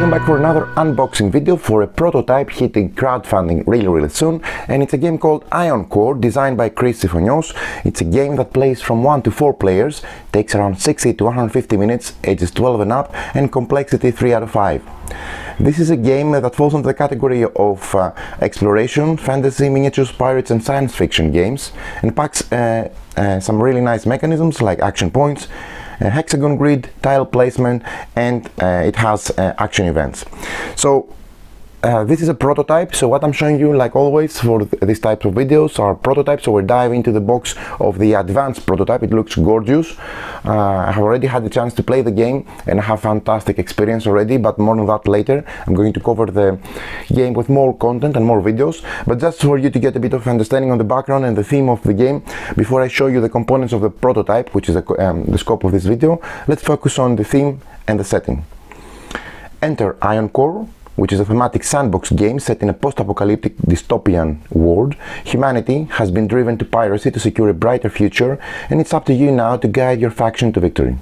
welcome back for another unboxing video for a prototype hitting crowdfunding really soon, and it's a game called Ion Core, designed by Chris Sifonios. It's a game that plays from 1 to 4 players, takes around 60 to 150 minutes, ages 12 and up, and complexity 3 out of 5. This is a game that falls into the category of exploration, fantasy, miniatures, pirates and science fiction games, and packs some really nice mechanisms like action points, hexagon grid, tile placement, and it has action events. So this is a prototype, so what I'm showing you, like always for these types of videos, are prototypes. So we'll dive into the box of the advanced prototype. It looks gorgeous. I have already had the chance to play the game and I have fantastic experience already, but more on that later. I'm going to cover the game with more content and more videos, but just for you to get a bit of understanding on the background and the theme of the game, before I show you the components of the prototype, which is the scope of this video, let's focus on the theme and the setting. Enter Ion Core, which is a thematic sandbox game set in a post-apocalyptic dystopian world. Humanity has been driven to piracy to secure a brighter future, and it's up to you now to guide your faction to victory.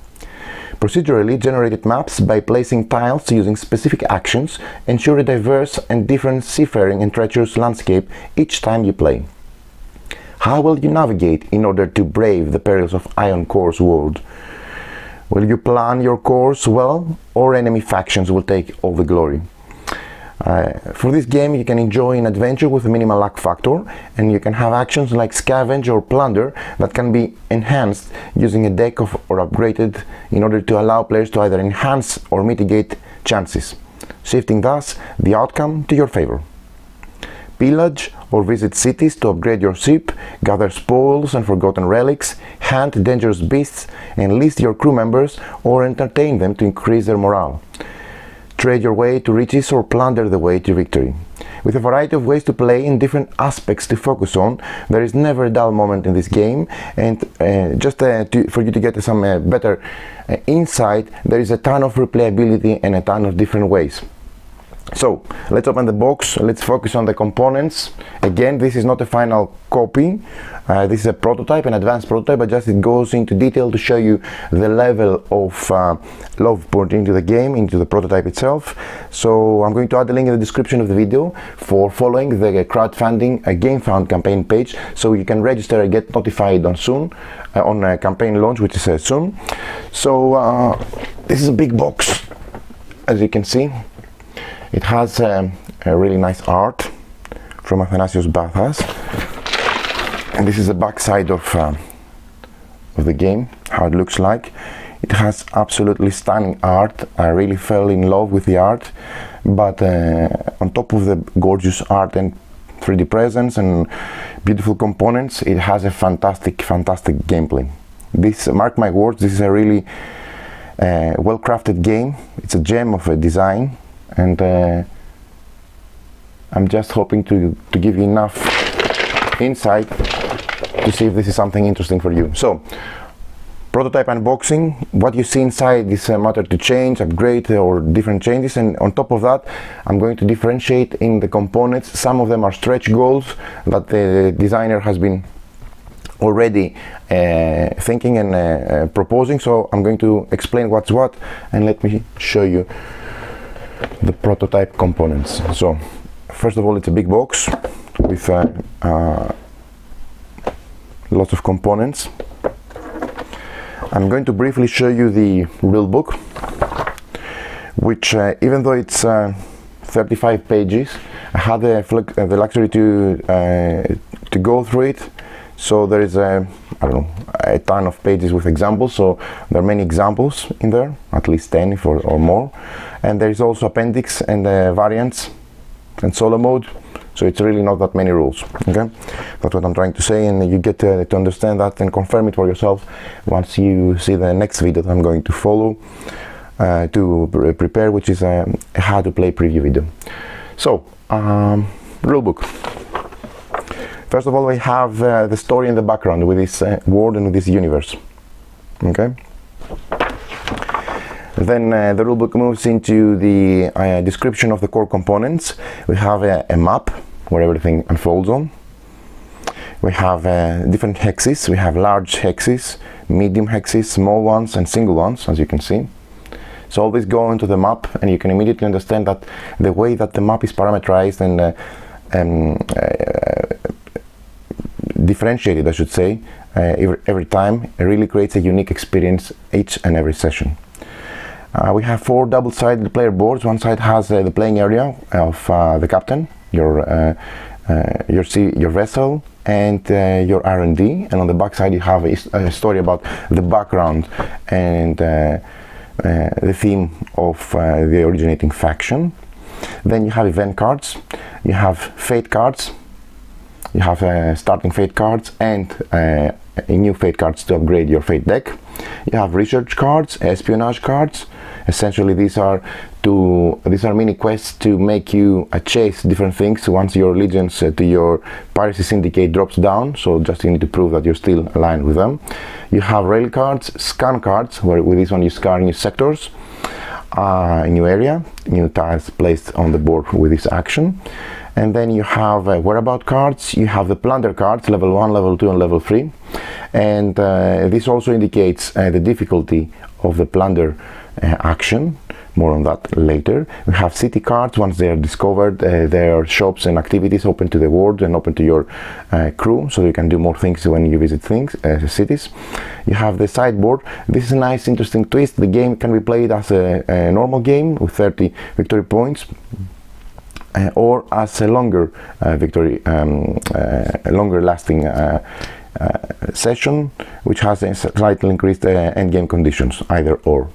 Procedurally generated maps by placing tiles using specific actions ensure a diverse and different seafaring and treacherous landscape each time you play. How will you navigate in order to brave the perils of Ion Core's world? Will you plan your course well, or enemy factions will take all the glory? For this game you can enjoy an adventure with a minimal luck factor, and you can have actions like scavenge or plunder that can be enhanced using a deck or upgraded in order to allow players to either enhance or mitigate chances, shifting thus the outcome to your favor. Pillage or visit cities to upgrade your ship, gather spoils and forgotten relics, hunt dangerous beasts, enlist your crew members or entertain them to increase their morale. Trade your way to riches or plunder the way to victory. With a variety of ways to play and different aspects to focus on, there is never a dull moment in this game, and for you to get some better insight, there is a ton of replayability and a ton of different ways. So let's open the box, let's focus on the components. Again, this is not a final copy, this is a prototype, an advanced prototype, but just it goes into detail to show you the level of love poured into the game, into the prototype itself. So I'm going to add a link in the description of the video for following the crowdfunding GameFound campaign page, so you can register and get notified on a campaign launch, which is soon. So this is a big box, as you can see. It has a really nice art from Athanasios Bathas, and this is the back side of the game, how it looks like. It has absolutely stunning art. I really fell in love with the art, but on top of the gorgeous art and 3D presence and beautiful components, it has a fantastic gameplay. This, mark my words, this is a really well-crafted game. It's a gem of a design, and I'm just hoping to give you enough insight to see if this is something interesting for you. So, prototype unboxing. What you see inside is a matter to change, upgrade, or different changes, and on top of that I'm going to differentiate in the components. Some of them are stretch goals that the designer has been already thinking and proposing, so I'm going to explain what's what, and let me show you the prototype components. So first of all, it's a big box with lots of components. I'm going to briefly show you the rule book, which even though it's 35 pages, I had the luxury to go through it. So there is I don't know, a ton of pages with examples, so there are many examples in there, at least 10 or more, and there is also appendix and variants and solo mode, so it's really not that many rules. Okay, that's what I'm trying to say, and you get to understand that and confirm it for yourself once you see the next video that I'm going to follow to prepare, which is a how to play preview video. So rule book. First of all, we have the story in the background with this world and with this universe. Okay. Then the rulebook moves into the description of the core components. We have a map where everything unfolds on. We have different hexes. We have large hexes, medium hexes, small ones, and single ones, as you can see. So always go into the map, and you can immediately understand that the way that the map is parameterized and differentiated, I should say, every time, it really creates a unique experience each and every session. We have 4 double-sided player boards. One side has the playing area of the captain, your vessel, and your R&D, and on the back side you have a story about the background and the theme of the originating faction. Then you have event cards, you have fate cards, you have starting fate cards and new fate cards to upgrade your fate deck. You have research cards, espionage cards. Essentially these are mini quests to make you chase different things once your allegiance to your piracy syndicate drops down, so just you need to prove that you're still aligned with them. You have rail cards, scan cards, where with this one you scan new sectors, a new area, new tiles placed on the board with this action. And then you have whereabout cards, you have the plunder cards, level 1, level 2 and level 3, and this also indicates the difficulty of the plunder action. More on that later. We have city cards. Once they are discovered, there are shops and activities open to the world and open to your crew, so you can do more things when you visit cities. You have the sideboard. This is a nice interesting twist. The game can be played as a normal game with 30 victory points, or as a longer longer lasting session, which has a slightly increased endgame conditions, either or.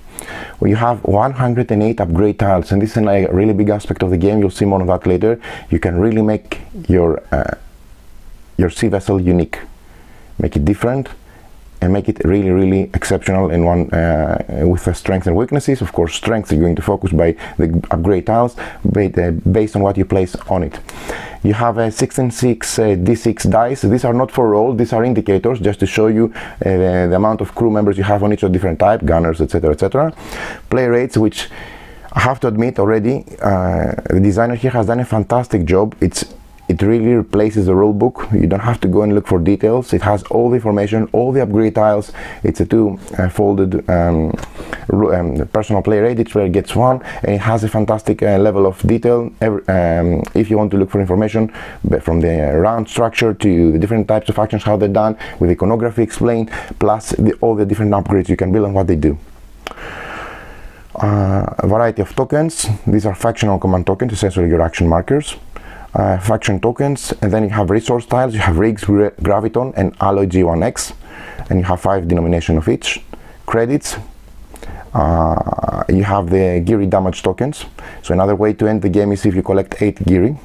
Well, you have 108 upgrade tiles, and this is a really big aspect of the game. You'll see more of that later. You can really make your sea vessel unique, make it different, and make it really exceptional in one with the strengths and weaknesses. Of course, strengths are going to focus by the upgrade tiles based on what you place on it. You have a 6 and 6 d6 dice. These are not for roll, these are indicators just to show you the amount of crew members you have on each of different type, gunners, etc, etc. Play rates, which I have to admit already, the designer here has done a fantastic job. It really replaces the rulebook. You don't have to go and look for details. It has all the information, all the upgrade tiles. It's a two-folded personal play rate. Each player gets one, and it has a fantastic level of detail. If you want to look for information from the round structure to the different types of actions, how they're done, with iconography explained, plus all the different upgrades you can build and what they do. A variety of tokens. These are factional command tokens, essentially your action markers. Faction tokens, and then you have resource tiles. You have rigs, graviton and alloy G1X, and you have 5 denomination of each. Credits, you have the Geary damage tokens. So another way to end the game is if you collect 8 Geary.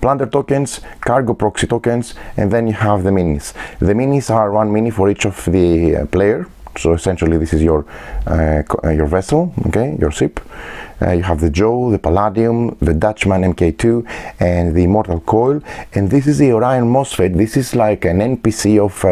Plunder tokens, cargo proxy tokens, and then you have the minis. The minis are 1 mini for each of the player. So essentially this is your vessel, okay, your ship. You have the Joe, the Palladium, the Dutchman MK2 and the Immortal Coil, and this is the Orion MOSFET. This is like an NPC of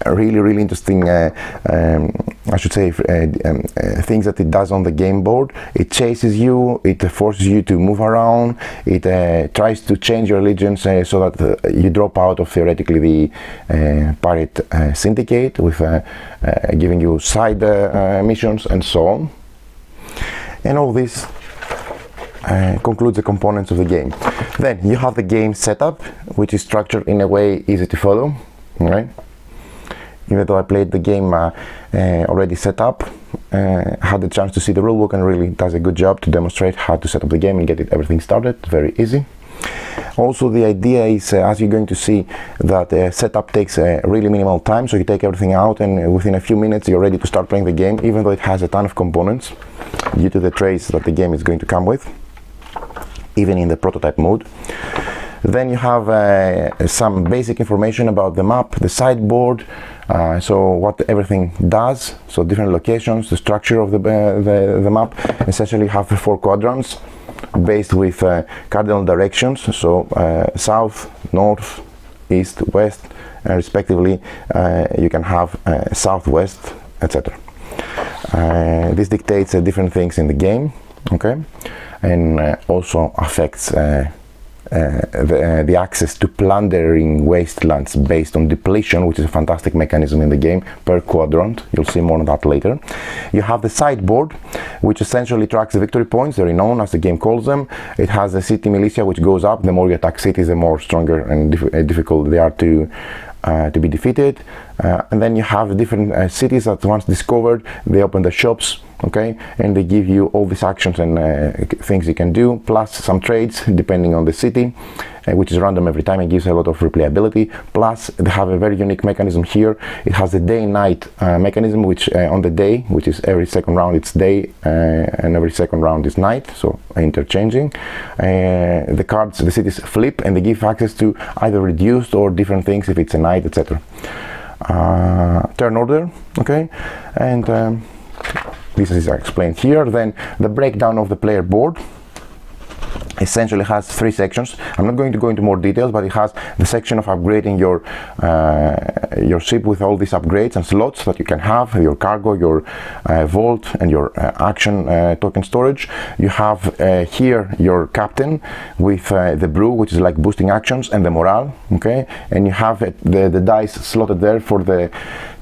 really interesting I should say things that it does on the game board. It chases you, it forces you to move around, it tries to change your allegiance so that you drop out of theoretically the pirate syndicate, with giving you side missions and so on. And all this concludes the components of the game. Then you have the game setup, which is structured in a way easy to follow, right? Even though I played the game already set up, had the chance to see the rulebook, and really does a good job to demonstrate how to set up the game and get everything started. Very easy. Also, the idea is, as you're going to see, that setup takes really minimal time, so you take everything out and within a few minutes you're ready to start playing the game, even though it has a ton of components due to the trays that the game is going to come with, even in the prototype mode. Then you have some basic information about the map, the sideboard, so what everything does, so different locations, the structure of the map. Essentially you have the 4 quadrants based with cardinal directions, so south, north, east, west, and respectively you can have southwest, etc. This dictates different things in the game, okay, and also affects the access to plundering wastelands based on depletion, which is a fantastic mechanism in the game, per quadrant. You'll see more on that later. You have the sideboard, which essentially tracks the victory points, very known as the game calls them. It has the city militia, which goes up. The more you attack cities, the more stronger and difficult they are to be defeated. And then you have the different cities that once discovered, they open the shops, okay, and they give you all these actions and things you can do, plus some trades depending on the city, which is random every time and gives a lot of replayability. Plus they have a very unique mechanism here. It has the day-night mechanism, which on the day, which is every second round it's day and every second round is night, so interchanging. The cards, the cities flip and they give access to either reduced or different things if it's a night, etc. Turn order, okay, and this is explained here. Then the breakdown of the player board essentially has three sections. I'm not going to go into more details, but it has the section of upgrading your ship with all these upgrades and slots that you can have, your cargo, your vault, and your action token storage. You have here your captain with the brew, which is like boosting actions, and the morale, okay, and you have the dice slotted there for the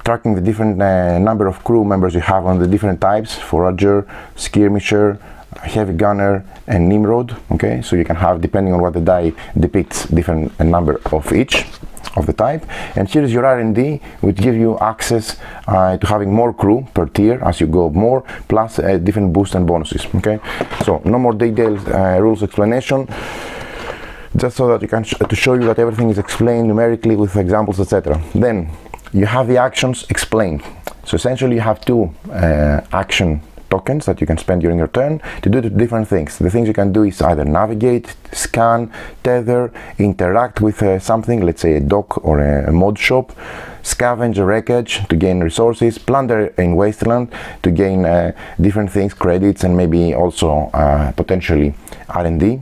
tracking the different number of crew members you have on the different types: forager, skirmisher, heavy gunner, and Nimrod. Okay, so you can have, depending on what the die depicts, different number of each of the type. And here is your R&D, which gives you access to having more crew per tier as you go more, plus different boosts and bonuses. Okay, so no more detailed rules explanation, just so that you can to show you that everything is explained numerically with examples, etc. Then you have the actions explained. So essentially you have two action tokens that you can spend during your turn to do different things. The things you can do is either navigate, scan, tether, interact with something, let's say a dock or a mod shop, scavenge a wreckage to gain resources, plunder in wasteland to gain different things, credits, and maybe also potentially R&D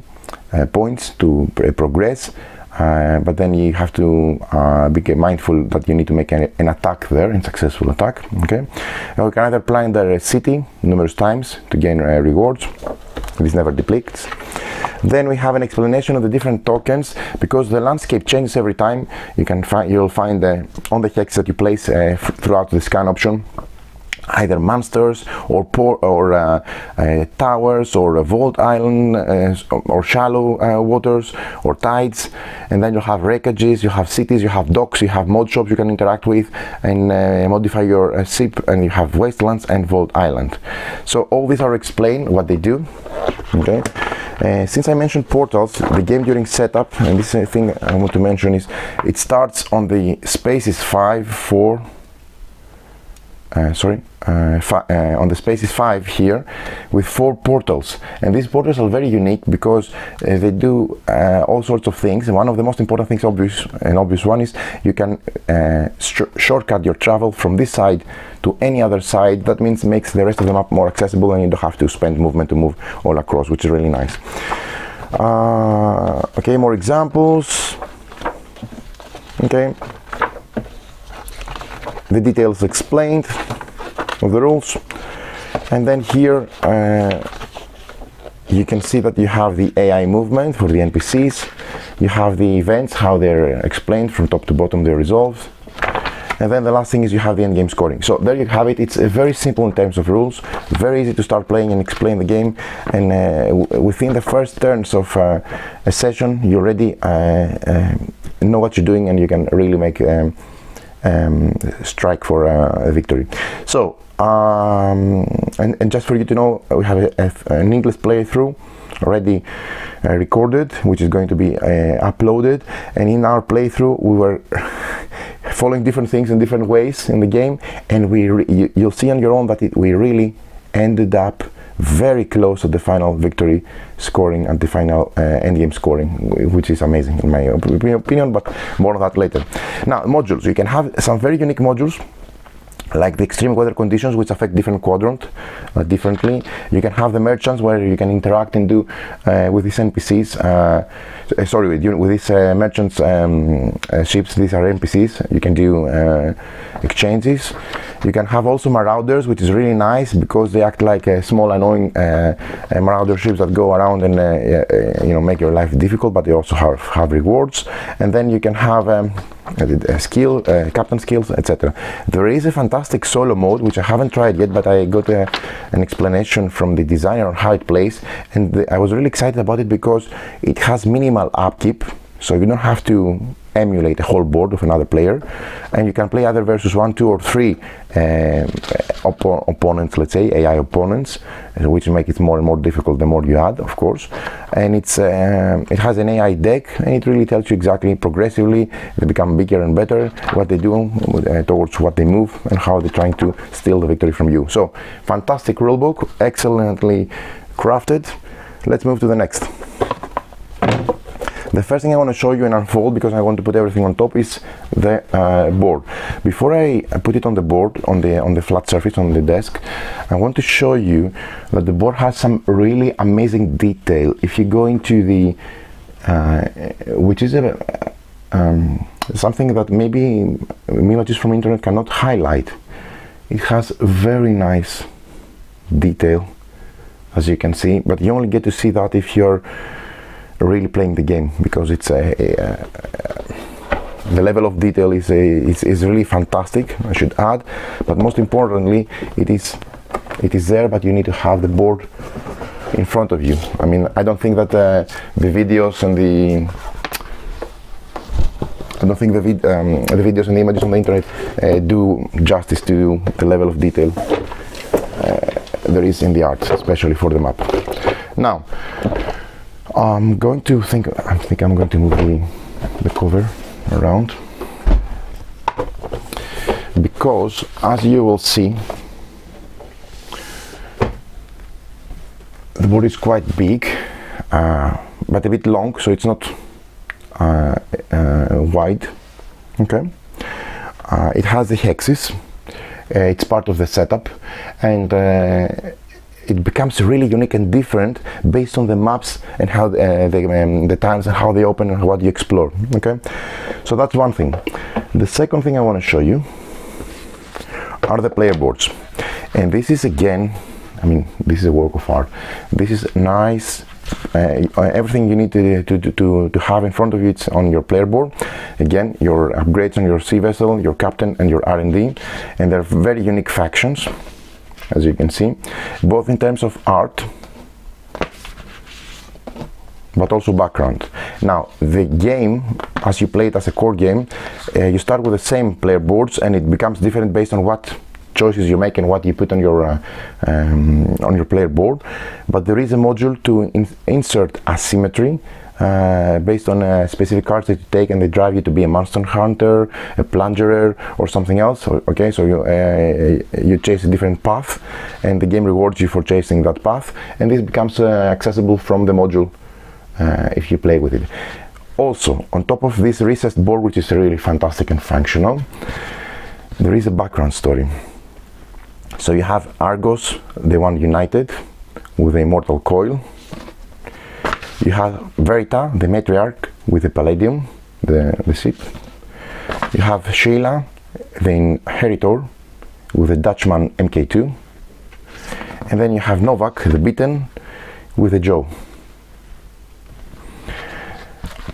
points to progress. But then you have to be mindful that you need to make an attack there, a successful attack. Okay, now we can either plunder a city numerous times to gain rewards. This never depletes. Then we have an explanation of the different tokens, because the landscape changes every time. You'll find on the hex that you place throughout the scan option, either monsters or towers or a vault island or shallow waters or tides. And then you have wreckages, you have cities, you have docks, you have mod shops you can interact with and modify your ship, and you have wastelands and vault island. So all these are explained what they do. Okay, since I mentioned portals, the game during setup, and this thing I want to mention, is it starts on the spaces 5, 4 on the spaces 5 here with 4 portals, and these portals are very unique because they do all sorts of things. And one of the most important things, obvious one, is you can shortcut your travel from this side to any other side. That means it makes the rest of the map more accessible, and you don't have to spend movement to move all across, which is really nice. Okay, more examples. Okay, the details explained of the rules. And then here you can see that you have the AI movement for the NPCs. You have the events, how they're explained from top to bottom, they're resolved. And then the last thing is you have the endgame scoring. So there you have it. It's very simple in terms of rules, very easy to start playing and explain the game. And within the first turns of a session, you already know what you're doing, and you can really make strike for a victory. So and just for you to know, we have an English playthrough already recorded, which is going to be uploaded. And in our playthrough we were following different things in different ways in the game, and you'll see on your own that we really ended up very close to the final victory scoring and the final endgame scoring, which is amazing in my opinion, but more on that later. Now, modules. You can have some very unique modules. like the extreme weather conditions, which affect different quadrants differently. You can have the merchants, where you can interact and do with these NPCs. With these merchants ships. These are NPCs. You can do exchanges. You can have also marauders, which is really nice because they act like small annoying marauder ships that go around and make your life difficult, but they also have rewards. And then you can have captain skills, etc. There is a fantastic solo mode which I haven't tried yet, but I got an explanation from the designer on how it plays, and I was really excited about it because it has minimal upkeep, so you don't have to emulate a whole board of another player, and you can play either versus 1, 2 or 3 opponents, let's say AI opponents, which make it more and more difficult the more you add, of course. And it has an AI deck, and it really tells you exactly progressively they become bigger and better, what they do towards what they move, and how they're trying to steal the victory from you. So fantastic rulebook, excellently crafted. Let's move to the next. The first thing I want to show you and unfold, because I want to put everything on top, is the board. Before I put it on the board, on the flat surface on the desk, I want to show you that the board has some really amazing detail. If you go into the which is something that maybe images from internet cannot highlight. It has very nice detail, as you can see, but you only get to see that if you're really playing the game, because it's the level of detail is really fantastic, I should add. But most importantly, it is there, but you need to have the board in front of you. I mean, I don't think that the videos and the videos and the images on the internet do justice to the level of detail there is in the art, especially for the map. Now, I think I'm going to move the cover around, because as you will see, the board is quite big, but a bit long, so it's not wide. Okay, it has the hexes. It's part of the setup, and it becomes really unique and different based on the maps and how the tiles and how they open and what you explore. Okay, so that's one thing. The second thing I want to show you are the player boards, and this is, again, I mean, this is a work of art. This is nice. Everything you need to have in front of you, it's on your player board. Again, your upgrades on your sea vessel, your captain, and your R&D, and they're very unique factions, as you can see, both in terms of art but also background. Now, the game, as you play it as a core game, you start with the same player boards, and it becomes different based on what choices you make and what you put on your player board. But there is a module to insert asymmetry based on specific cards that you take, and they drive you to be a monster hunter, a plunderer, or something else. Okay, so you chase a different path, and the game rewards you for chasing that path, and this becomes accessible from the module if you play with it. Also, on top of this recessed board, which is really fantastic and functional, there is a background story. So you have Argos, the one united with the immortal coil. You have Verita, the matriarch, with the Palladium, the ship. You have Sheila, the inheritor, with the Dutchman MK2. And then you have Novak, the beaten, with the Joe.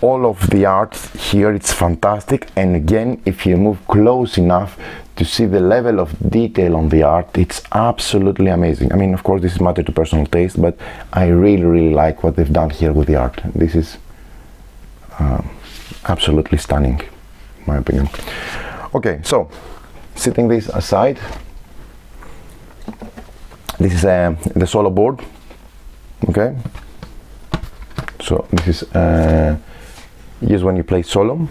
All of the art here, it's fantastic, and again, if you move close enough to see the level of detail on the art, it's absolutely amazing. I mean, of course, this is matter to personal taste, but I really like what they've done here with the art. This is absolutely stunning, in my opinion. Okay, so setting this aside, this is the solo board. Okay, so this is used when you play solo.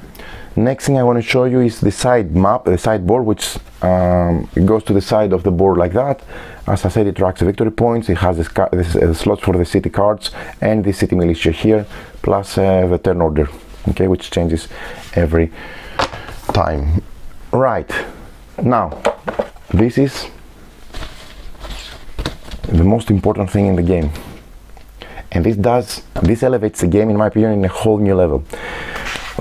Next thing I want to show you is the side map, the sideboard, which it goes to the side of the board like that. As I said, it tracks the victory points. It has this slots for the city cards and the city militia here, plus the turn order, okay, which changes every time. Right, now this is the most important thing in the game, and this elevates the game, in my opinion, in a whole new level.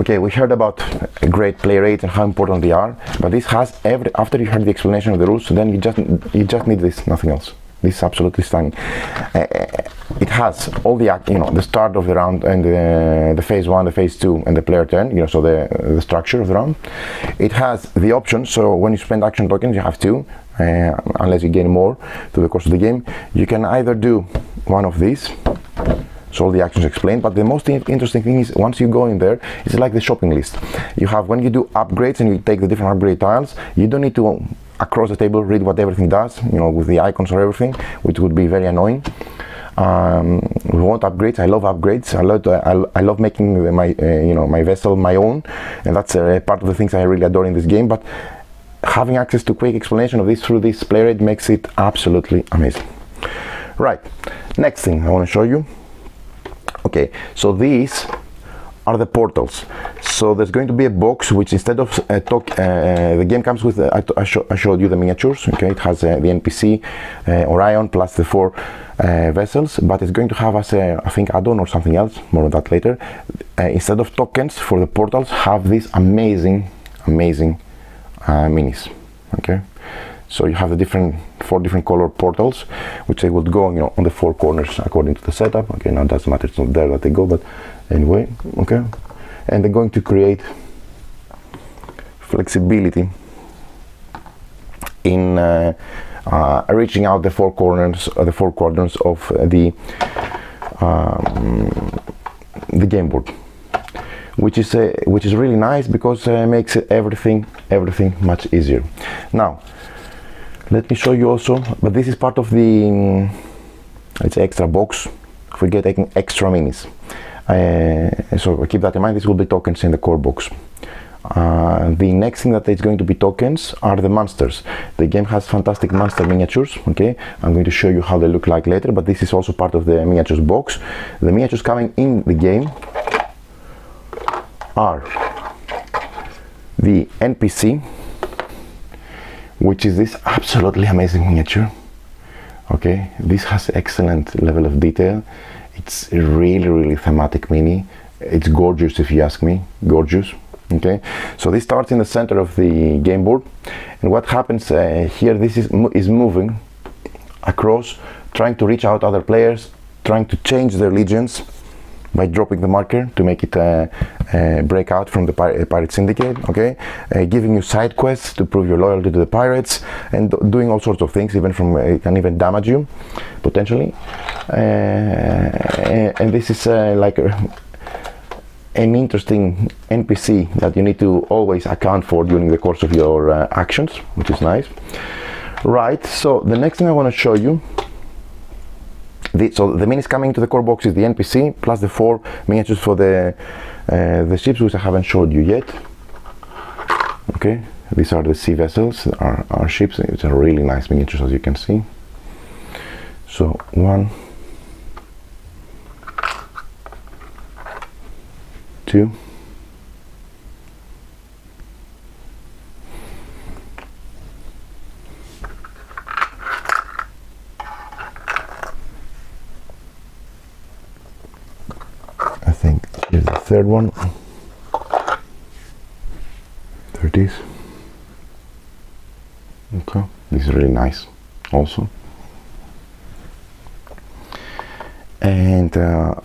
Okay, we heard about great play rates and how important they are, but this has after you heard the explanation of the rules, so then you just need this, nothing else. This is absolutely stunning. It has all the the start of the round and the phase 1, the phase 2, and the player turn. So the structure of the round. It has the options. So when you spend action tokens, you have 2, unless you gain more through the course of the game. You can either do one of these. So all the actions explained, but the most interesting thing is once you go in there, it's like the shopping list. You have, when you do upgrades and you take the different upgrade tiles, you don't need to across the table read what everything does, with the icons or everything, which would be very annoying. We want upgrades. I love upgrades. I love making my vessel my own, and that's part of the things I really adore in this game. But having access to quick explanation of this through this play rate makes it absolutely amazing. Right, next thing I want to show you. Okay, so these are the portals. So there's going to be a box which, instead of the game comes with I showed you the miniatures. Okay, it has the NPC Orion plus the 4 vessels, but it's going to have as a, I think, add-on or something else, more of that later. Instead of tokens for the portals, have these amazing minis. Okay, so you have the 4 different color portals, which they would go on the 4 corners according to the setup. Okay, now it doesn't matter, it's not there that they go, but anyway. Okay, and they're going to create flexibility in reaching out the 4 corners, the 4 quadrants of the game board, which is really nice because it makes everything much easier. Now let me show you also, but this is part of the it's extra box for getting extra minis. So keep that in mind. This will be tokens in the core box. The next thing that is going to be tokens are the monsters. The game has fantastic monster miniatures. Okay, I'm going to show you how they look like later, but this is also part of the miniatures box. The miniatures coming in the game are the NPC, which is this absolutely amazing miniature. Okay, this has excellent level of detail. It's a really thematic mini. It's gorgeous, if you ask me. Gorgeous. Okay, so this starts in the center of the game board, and what happens here, this is moving across, trying to reach out other players, trying to change their legions by dropping the marker to make it break out from the pirate syndicate. Okay, giving you side quests to prove your loyalty to the pirates, and doing all sorts of things. Even it can even damage you potentially. And this is like an interesting NPC that you need to always account for during the course of your actions, which is nice. Right, so the next thing I want to show you, so the minis coming into the core box is the NPC plus the 4 miniatures for the ships, which I haven't showed you yet. Okay, these are the sea vessels, our ships, which are really nice miniatures, as you can see. So 1, 2, I think here's the 3rd one. There it is. Okay, this is really nice also. And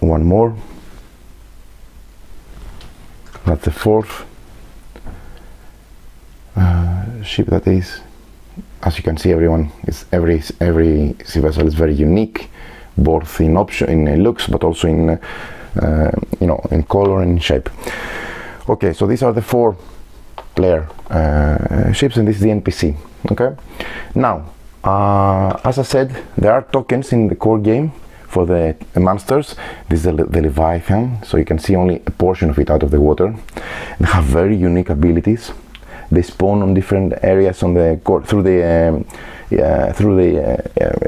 one more. That's the 4th ship. That is, as you can see, every sea vessel is very unique, both in looks, but also in in color and in shape. Okay, so these are the 4 player ships, and this is the NPC. Okay, now as I said, there are tokens in the core game for the monsters. This is the Leviathan, so you can see only a portion of it out of the water. They have very unique abilities. They spawn on different areas on the through the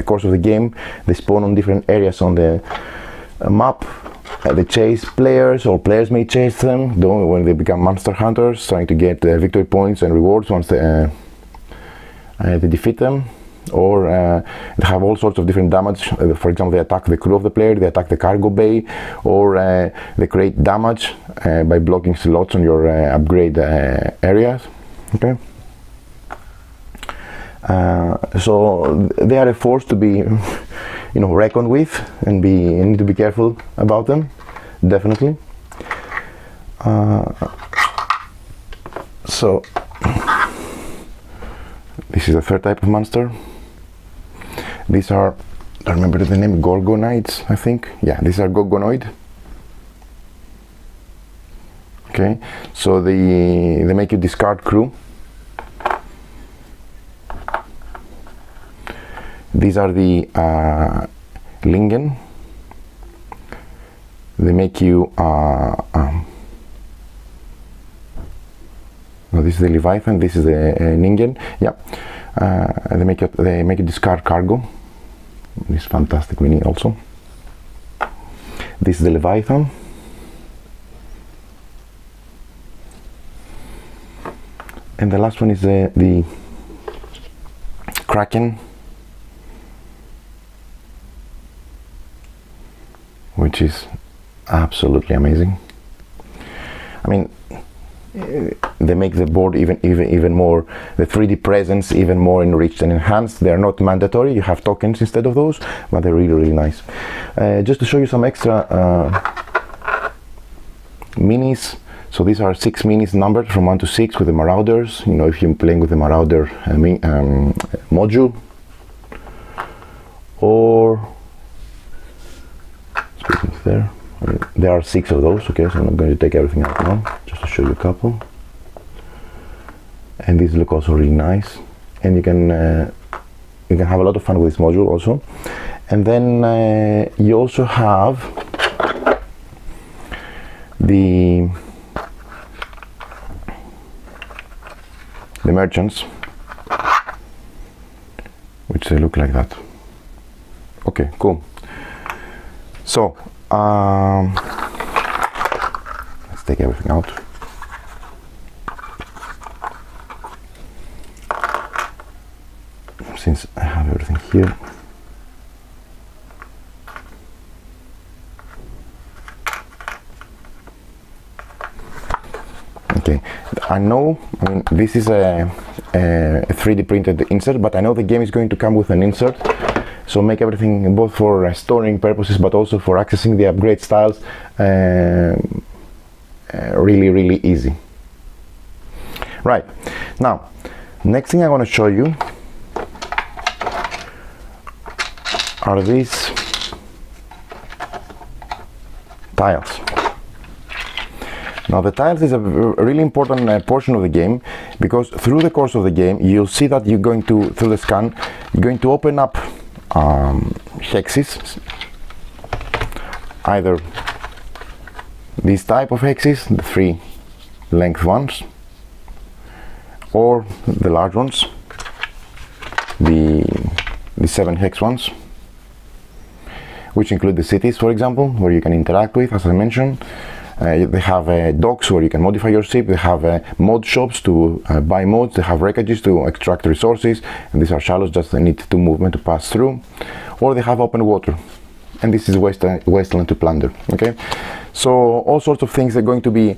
course of the game. They spawn on different areas on the map. They chase players, or players may chase them when they become monster hunters, trying to get victory points and rewards once they they defeat them, or they have all sorts of different damage. For example, they attack the crew of the player, they attack the cargo bay, or they create damage by blocking slots on your upgrade areas. Okay. So they are a force to be, reckoned with, and you need to be careful about them, definitely. So this is the third type of monster. These are, I remember the name, Gorgonites, I think. Yeah, these are Gorgonoid. Okay, so they make you discard crew. These are the Lingen. They make you no, this is the Leviathan, this is the Ningen. Yeah, they make you discard cargo. This fantastic mini also. This is the Leviathan. And the last one is the Kraken, which is absolutely amazing. I mean, they make the board even more, the 3D presence even more enriched and enhanced. They are not mandatory, you have tokens instead of those, but they're really nice. Just to show you some extra minis. So these are 6 minis numbered from 1 to 6 with the Marauders. If you're playing with the Marauder module, or there are 6 of those. Okay, so I'm not going to take everything out now, just to show you a couple. And these look also really nice, and you can have a lot of fun with this module also. And then you also have the merchants, which they look like that. Okay, cool. So let's take everything out. Since I have everything here. Okay, I mean, this is a 3D printed insert, but I know the game is going to come with an insert. So make everything, both for storing purposes but also for accessing the upgrade styles, really easy. Right, now next thing I want to show you are these tiles. Now the tiles is a really important portion of the game, because through the course of the game you'll see that you're going to, through the scan, you're going to open up hexes, either these type of hexes, the 3 length ones, or the large ones, the 7 hex ones, which include the cities, for example, where you can interact with, as I mentioned. They have docks where you can modify your ship. They have mod shops to buy mods. They have wreckages to extract resources, and these are shallows, just they need 2 movement to pass through. Or they have open water, and this is wasteland to plunder. Okay, so all sorts of things are going to be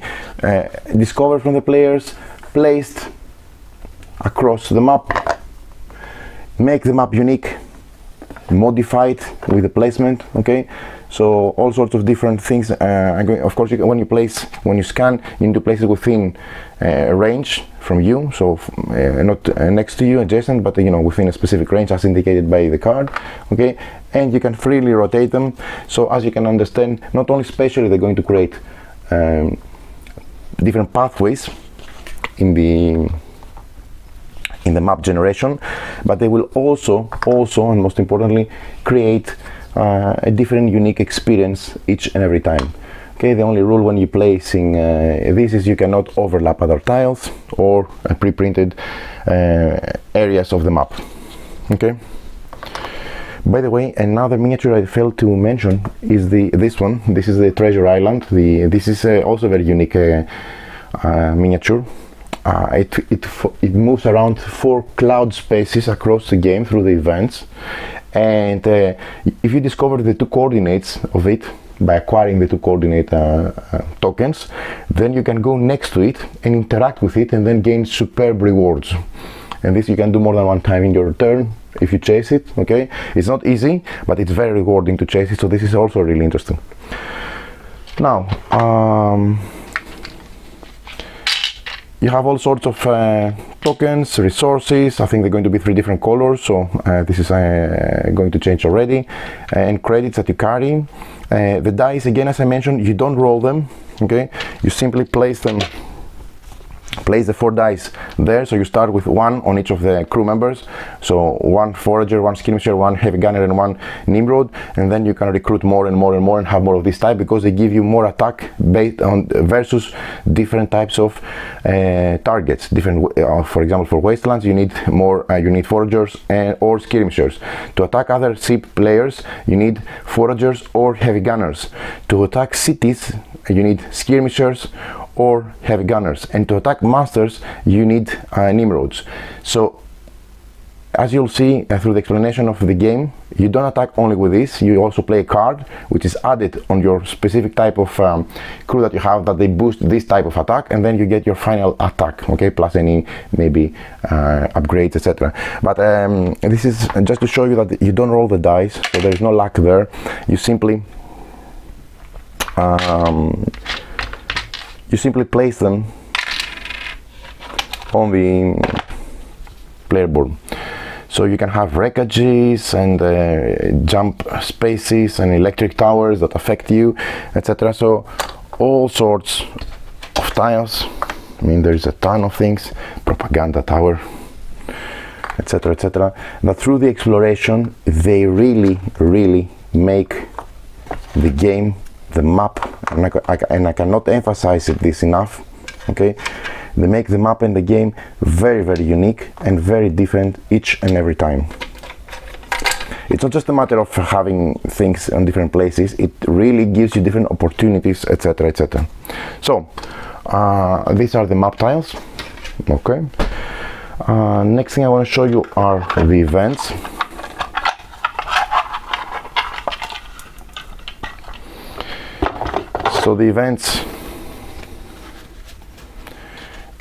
discovered from the players, placed across the map, make the map unique, modified with the placement. Okay, so all sorts of different things are going. Of course, when you scan, you need to place it within range from you, so not next to you, adjacent, but within a specific range as indicated by the card. Okay, and you can freely rotate them. So as you can understand, not only spatially they're going to create different pathways in the map generation, but they will also and most importantly create a different unique experience each and every time. Okay, the only rule when you're placing this is you cannot overlap other tiles or pre-printed areas of the map. Okay, by the way, another miniature I failed to mention is this one. This is the Treasure Island. This is also a very unique miniature. it moves around 4 cloud spaces across the game through the events, and if you discover the 2 coordinates of it by acquiring the 2 coordinate tokens, then you can go next to it and interact with it and then gain superb rewards. And this you can do more than 1 time in your turn if you chase it. Okay, it's not easy, but it's very rewarding to chase it, so this is also really interesting. Now you have all sorts of tokens, resources. I think they're going to be 3 different colors, so this is going to change already, and credits that you carry. The dice, again, as I mentioned, you don't roll them. Okay, you simply place them, place the 4 dice there, so you start with 1 on each of the crew members, so 1 forager, 1 skirmisher, 1 heavy gunner, and 1 nimrod, and then you can recruit more and more and more and have more of this type, because they give you more attack based on versus different types of targets. Different, for example, for wastelands you need more, you need foragers or skirmishers. To attack other ship players you need foragers or heavy gunners. To attack cities you need skirmishers or heavy gunners, and to attack masters you need nimrods. So as you'll see through the explanation of the game, you don't attack only with this, you also play a card which is added on your specific type of crew that you have, that they boost this type of attack, and then you get your final attack, okay, plus any maybe upgrades, etc. But this is just to show you that you don't roll the dice, so there is no luck there. You simply place them on the player board. So you can have wreckages and jump spaces and electric towers that affect you, etc. So all sorts of tiles. I mean, there's a ton of things, propaganda tower, etc., etc. But through the exploration, they really make the game, the map, and I cannot emphasize this enough, okay, they make the map and the game very unique and very different each and every time. It's not just a matter of having things on different places, it really gives you different opportunities, etc., etc. So these are the map tiles. Okay, next thing I want to show you are the events. So the events,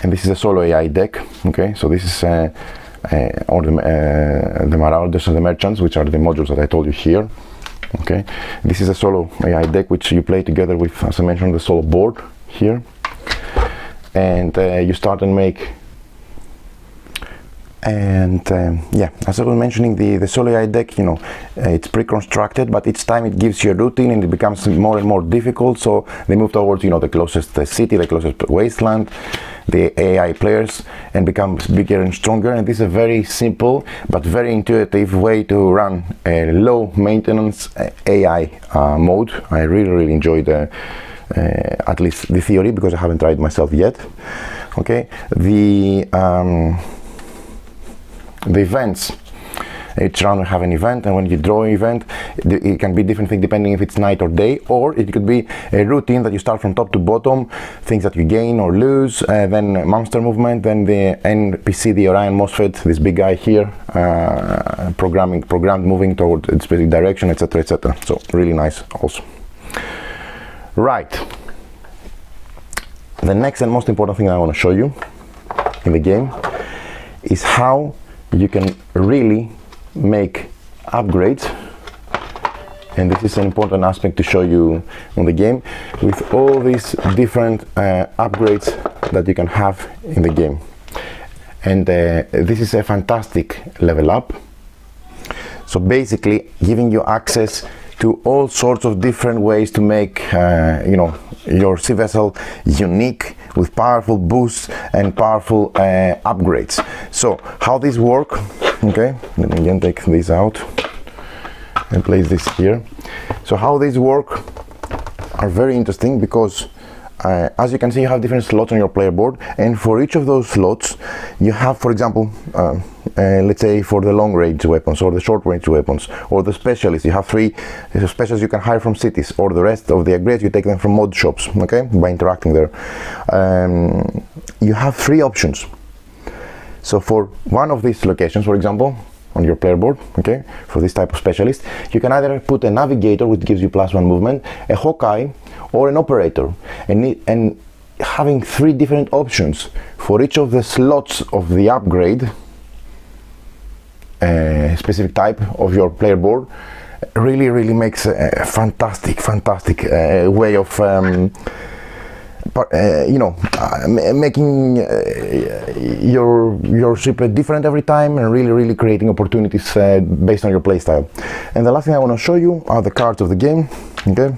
and this is a solo AI deck. Okay, so this is all the Marauders and the Merchants, which are the modules that I told you here. Okay, this is a solo AI deck which you play together with, as I mentioned, the solo board here, and you start and make. And yeah, as I was mentioning, the solo AI deck, you know, it's pre-constructed, but each time it gives you a routine and it becomes more and more difficult. So they move towards, you know, the closest city, the closest wasteland, the AI players, and becomes bigger and stronger. And this is a very simple but very intuitive way to run a low maintenance AI mode. I really enjoyed at least the theory, because I haven't tried myself yet. Okay, the events, each round we have an event, and when you draw an event, it can be different thing depending if it's night or day, or it could be a routine that you start from top to bottom, things that you gain or lose, then monster movement, then the NPC, the Orion MOSFET, this big guy here, programmed moving toward a specific direction, etc., etc. So really nice also. Right, the next and most important thing I want to show you in the game is how you can really make upgrades, and this is an important aspect to show you on the game, with all these different upgrades that you can have in the game. And this is a fantastic level up, so basically giving you access to all sorts of different ways to make you know, your sea vessel unique, with powerful boosts and powerful upgrades. So how these work, okay, let me again take this out and place this here. So how these work are very interesting, because as you can see, you have different slots on your player board, and for each of those slots you have, for example, let's say for the long range weapons or the short range weapons or the specialists, you have 3 specialists you can hire from cities, or the rest of the upgrades you take them from mod shops, okay, by interacting there. You have 3 options. So for one of these locations, for example, on your player board, okay, for this type of specialist, you can either put a navigator, which gives you +1 movement, a Hawkeye, or an operator, and having 3 different options for each of the slots of the upgrade specific type of your player board really makes a fantastic way of making your shiplet different every time, and really creating opportunities based on your playstyle. And the last thing I want to show you are the cards of the game, okay.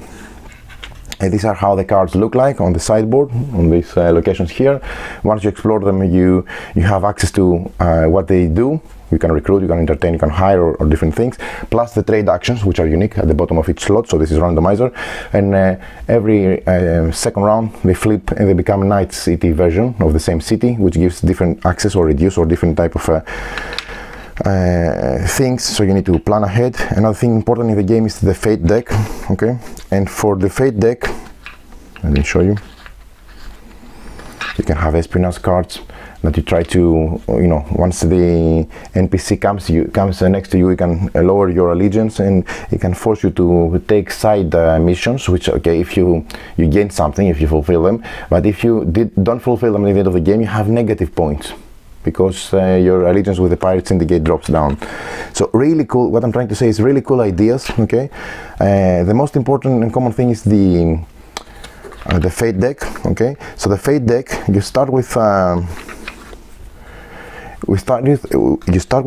And these are how the cards look like on the sideboard on these locations here. Once you explore them, you have access to what they do. You can recruit, you can entertain, you can hire, or different things, plus the trade actions, which are unique at the bottom of each slot. So this is randomizer, and every second round they flip and they become a night city version of the same city, which gives different access or reduce or different type of things. So you need to plan ahead. Another thing important in the game is the fate deck, okay. And for the fate deck, let me show you. You can have espionage cards that you try to, once the NPC comes next to you, you can lower your allegiance, and it can force you to take side missions, which, okay, if you gain something if you fulfill them, but if you don't fulfill them at the end of the game, you have negative points, because your allegiance with the Pirate Syndicate drops down. So really cool. What I'm trying to say is really cool ideas, okay. The most important and common thing is the fate deck, okay. So the fate deck, you start with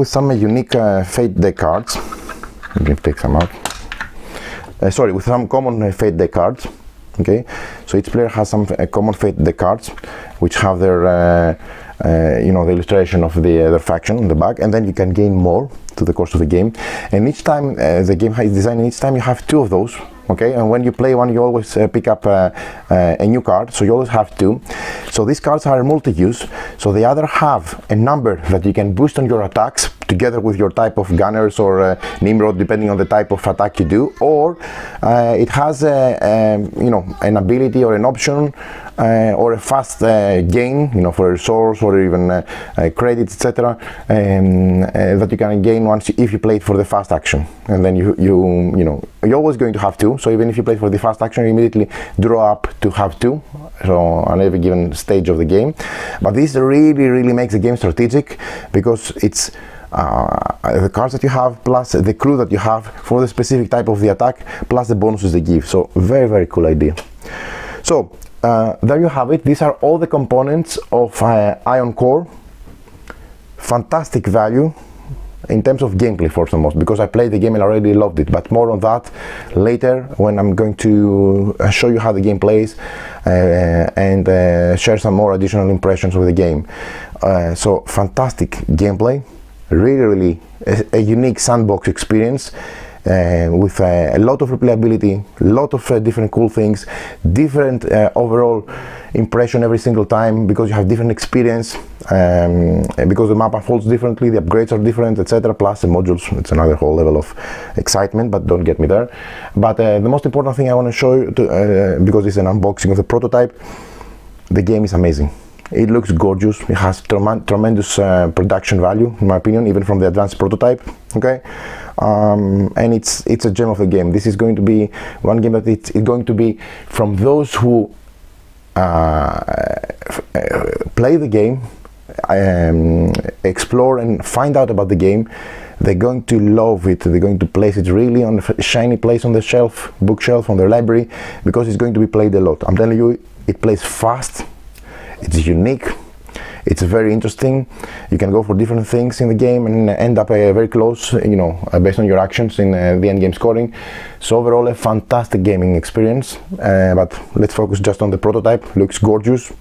some unique fate deck cards. Let me take some out. With some common fate deck cards, okay. So each player has some common fate deck cards, which have their the illustration of their faction on the back, and then you can gain more to the course of the game. And each time the game is designed, each time you have 2 of those, okay. And when you play one, you always pick up a new card, so you always have 2. So these cards are multi-use, so they either have a number that you can boost on your attacks together with your type of gunners or Nimrod, depending on the type of attack you do, or it has an ability or an option or a fast gain, for a resource or even credits, etc., that you can gain once if you play it for the fast action. And then you're always going to have 2. So even if you play for the fast action, you immediately draw up to have 2, so on every given stage of the game. But this really makes the game strategic, because it's the cards that you have plus the crew that you have for the specific type of the attack, plus the bonuses they give. So very cool idea. So there you have it. These are all the components of Ion Core. Fantastic value in terms of gameplay, first and most, because I played the game and already loved it, but more on that later when I'm going to show you how the game plays and share some more additional impressions with the game. So fantastic gameplay, really a unique sandbox experience, with a lot of replayability, a lot of different cool things, different overall impression every single time, because you have different experience, because the map unfolds differently, the upgrades are different, etc. Plus the modules, it's another whole level of excitement, but don't get me there. But the most important thing I want to show you, because it's an unboxing of the prototype, the game is amazing. It looks gorgeous. It has tremendous production value, in my opinion, even from the advanced prototype, okay. And it's a gem of the game. This is going to be one game that it's going to be, from those who play the game, explore and find out about the game, they're going to love it. They're going to place it really on a shiny place on the shelf, bookshelf, on their library, because it's going to be played a lot. I'm telling you, it plays fast, it's unique, it's very interesting. You can go for different things in the game and end up very close, based on your actions in the end game scoring. So overall, a fantastic gaming experience. But let's focus just on the prototype. Looks gorgeous.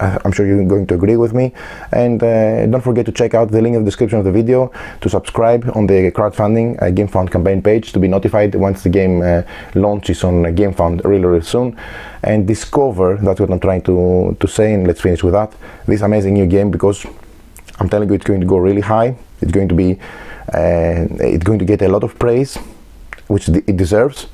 I'm sure you're going to agree with me. And don't forget to check out the link in the description of the video to subscribe on the crowdfunding GameFound campaign page to be notified once the game launches on GameFound really soon, and discover, that's what I'm trying to say, and let's finish with that, this amazing new game, because I'm telling you it's going to go really high. It's going to be it's going to get a lot of praise, which it deserves,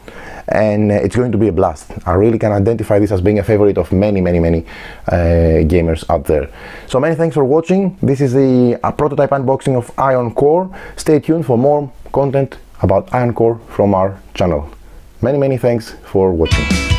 and it's going to be a blast. I really can identify this as being a favorite of many gamers out there. So many thanks for watching. This is the prototype unboxing of Ion Core. Stay tuned for more content about Ion Core from our channel. Many thanks for watching.